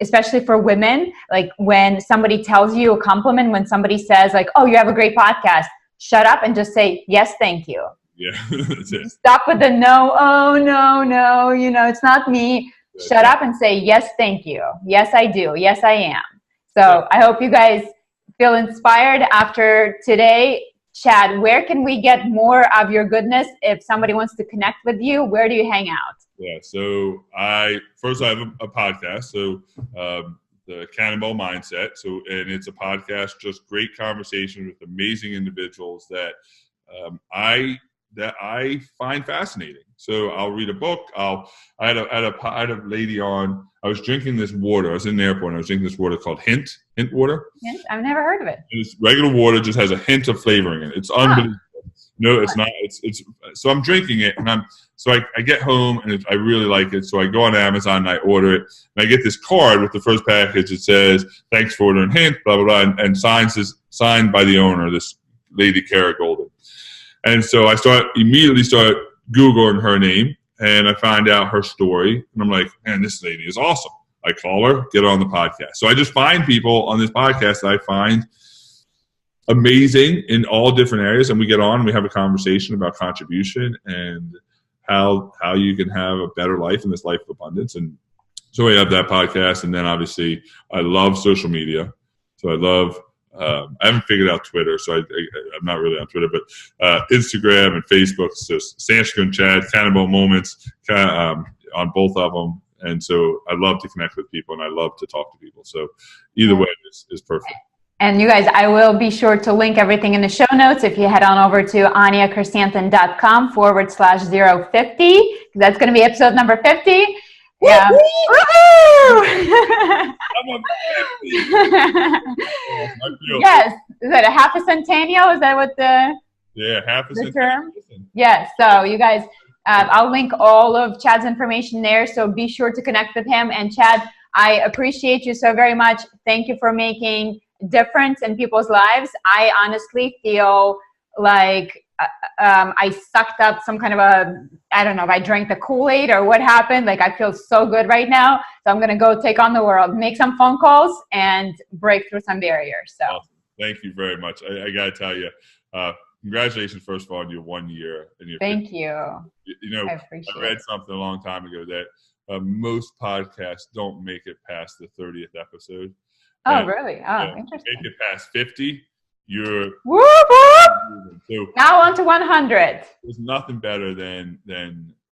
especially for women, like when somebody tells you a compliment, when somebody says like, oh, you have a great podcast, shut up and just say, yes, thank you. Yeah, that's it. Stop with the no, oh, no, it's not me. Shut up and say, yes, thank you. Yes, I do. Yes, I am. So I hope you guys feel inspired after today. Chad, where can we get more of your goodness? If somebody wants to connect with you, where do you hang out? Yeah, so I have a podcast, so the Cannonball Mindset. So, and it's a podcast, just great conversation with amazing individuals that I find fascinating. So I'll read a book. I had a lady on. I was drinking this water. I was in the airport and I was drinking this water called Hint water. Hint? I've never heard of it. It's regular water, just has a hint of flavoring in it. It's unbelievable. No, it's not. It's so I'm drinking it, and I get home and I really like it. So I go on Amazon and I order it, and I get this card with the first package. It says, "Thanks for ordering Hint," blah blah blah, and signed by the owner, this lady Kara Golden. And so I immediately start Googling her name, and I find out her story, and I'm like, man, this lady is awesome. I call her, get her on the podcast. So I just find people on this podcast that I find amazing in all different areas, and we get on and we have a conversation about contribution and how you can have a better life in this life of abundance. And so we have that podcast, and then obviously I love social media. So I love I haven't figured out Twitter, so I'm not really on Twitter, but Instagram and Facebook. So Sanschagrin, Chad, Cannonball Moments on both of them. And so I love to connect with people, and I love to talk to people. So either way is perfect. And you guys, I will be sure to link everything in the show notes. If you head on over to AnyaKhristiansen.com/050, that's going to be episode number 50. Yeah. Yes. Is that a half a centennial? Is that what half a the term? Yes. So you guys, I'll link all of Chad's information there. So be sure to connect with him. And Chad, I appreciate you so very much. Thank you for making difference in people's lives. I honestly feel like I sucked up some kind of I don't know if I drank the Kool-Aid or what happened. Like I feel so good right now. So I'm going to go take on the world, make some phone calls and break through some barriers. So awesome. Thank you very much. I got to tell you, congratulations, first of all, on your 1 year. Thank you. You know, I read something a long time ago that most podcasts don't make it past the 30th episode. Oh, and, really? Oh, interesting. Make it past 50, you're whoop, whoop. So now on to 100. There's nothing better than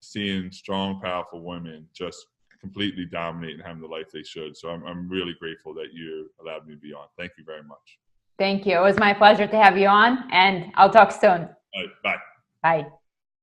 seeing strong, powerful women just completely dominate and having the life they should. So I'm really grateful that you allowed me to be on. Thank you very much. Thank you. It was my pleasure to have you on, and I'll talk soon. All right, bye. Bye.